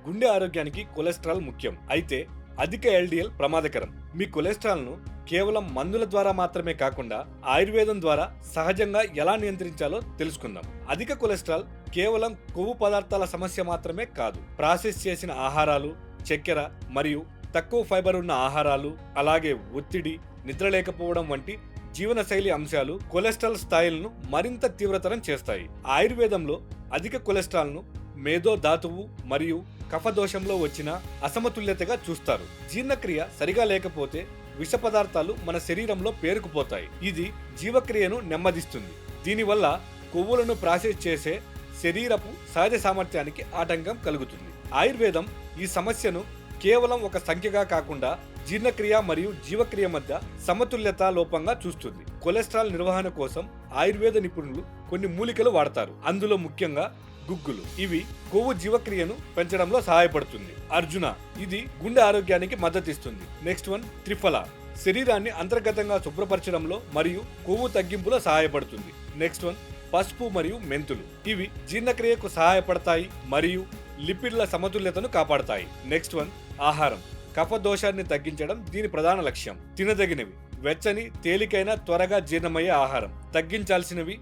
గుండె ఆరోగ్యానికి కొలెస్ట్రాల్ ముఖ్యం. అయితే అధిక ఎల్డిఎల్ ప్రమాదకరం. మీ కొలెస్ట్రాల్ను కేవలం మందుల ద్వారా మాత్రమే కాకుండా ఆయుర్వేదం ద్వారా సహజంగా ఎలా నియంత్రించాలో తెలుసుకుందాం. అధిక కొలెస్ట్రాల్ కేవలం కొవ్వు పదార్థాల సమస్య మాత్రమే కాదు. ప్రాసెస్ చేసిన ఆహారాలు, చక్కెర మరియు తక్కువ ఫైబర్ ఉన్న ఆహారాలు, అలాగే ఒత్తిడి, నిద్ర లేకపోవడం వంటి జీవనశైలి అంశాలు కొలెస్ట్రాల్ స్థాయిలను మరింత తీవ్రతరం చేస్తాయి. ఆయుర్వేదంలో అధిక కొలెస్ట్రాల్ను మేధో ధాతువు మరియు కఫదోషంలో వచ్చిన అసమతుల్యతగా చూస్తారు. జీర్ణక్రియ సరిగా లేకపోతే విష పదార్థాలు మన శరీరంలో పేరుకుపోతాయి. ఇది జీవక్రియను నెమ్మదిస్తుంది. దీనివల్ల కొవ్వులను ప్రాసెస్ చేసే శరీరపు సహజ సామర్థ్యానికి ఆటంకం కలుగుతుంది. ఆయుర్వేదం ఈ సమస్యను కేవలం ఒక సంఖ్యగా కాకుండా జీర్ణక్రియ మరియు జీవక్రియ మధ్య సమతుల్యత లోపంగా చూస్తుంది. కొలెస్ట్రాల్ నిర్వహణ కోసం ఆయుర్వేద నిపుణులు కొన్ని మూలికలు వాడతారు. అందులో ముఖ్యంగా గుగ్గులు. ఇవి కొవ్వు జీవక్రియను పెంచడంలో సహాయపడుతుంది. అర్జున, ఇది గుండె ఆరోగ్యానికి మద్దతిస్తుంది. నెక్స్ట్ వన్ త్రిఫల, శరీరాన్ని అంతర్గతంగా శుభ్రపరచడంలో మరియు కొవ్వు తగ్గింపులో సహాయపడుతుంది. నెక్స్ట్ వన్ పసుపు మరియు మెంతులు, ఇవి జీర్ణక్రియకు సహాయపడతాయి మరియు లిపిడ్ల సమతుల్యతను కాపాడతాయి. నెక్స్ట్ వన్ ఆహారం, కఫ దోషాన్ని తగ్గించడం దీని ప్రధాన లక్ష్యం. తినదగినవి, వెచ్చని, తేలికైన, త్వరగా జీర్ణమయ్యే ఆహారం. తగ్గించాల్సినవి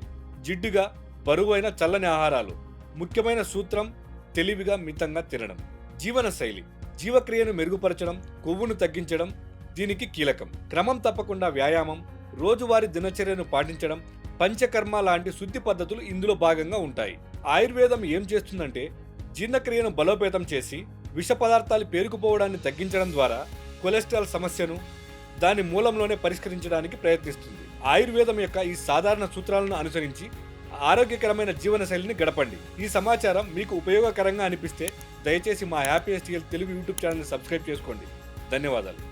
జిడ్డుగా, బరువైన, చల్లని ఆహారాలు. ముఖ్యమైన సూత్రం తెలివిగా, మితంగా తినడం. జీవనశైలి, జీవక్రియను మెరుగుపరచడం, కొవ్వును తగ్గించడం దీనికి కీలకం. క్రమం తప్పకుండా వ్యాయామం, రోజువారీ దినచర్యను పాటించడం, పంచకర్మ లాంటి శుద్ధి పద్ధతులు ఇందులో భాగంగా ఉంటాయి. ఆయుర్వేదం ఏం చేస్తుందంటే జీర్ణక్రియను బలోపేతం చేసి విష పదార్థాలు పేరుకుపోవడాన్ని తగ్గించడం ద్వారా కొలెస్ట్రాల్ సమస్యను దాని మూలంలోనే పరిష్కరించడానికి ప్రయత్నిస్తుంది. ఆయుర్వేదం యొక్క ఈ సాధారణ సూత్రాలను అనుసరించి ఆరోగ్యకరమైన జీవనశైలిని గడపండి. ఈ సమాచారం మీకు ఉపయోగకరంగా అనిపిస్తే దయచేసి మా హ్యాపీయెస్ట్ హెల్త్ తెలుగు యూట్యూబ్ ఛానల్ని సబ్స్క్రైబ్ చేసుకోండి. ధన్యవాదాలు.